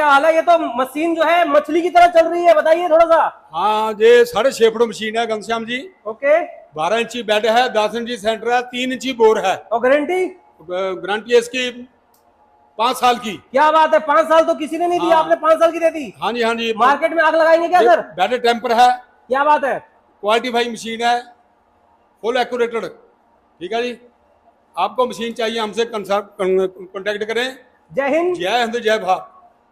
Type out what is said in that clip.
क्या हाल है? ये तो मशीन जो है मछली की तरह चल रही है, बताइए थोड़ा सा। हाँ, ये 6.5 फुट मशीन है घनश्याम जी। ओके। 12 इंची बेड है, 10 इंची सेंटर है, 3 इंची बोर है। और गारंटी? गारंटी है इसकी 5 साल की। क्या बात है, 5 साल तो किसी ने नहीं दिया, हाँ। आपने 5 साल की दे दी। हाँ जी, हाँ जी। मार्केट में आग लगाएंगे क्या सर? बेड टेम्पर है, क्या बात है। क्वालिटीफाई मशीन है, फुल एक्यूरेटेड। ठीक है जी। आपको मशीन चाहिए हमसे कांटेक्ट करें। जय हिंद। जय हिंद, जय भारत।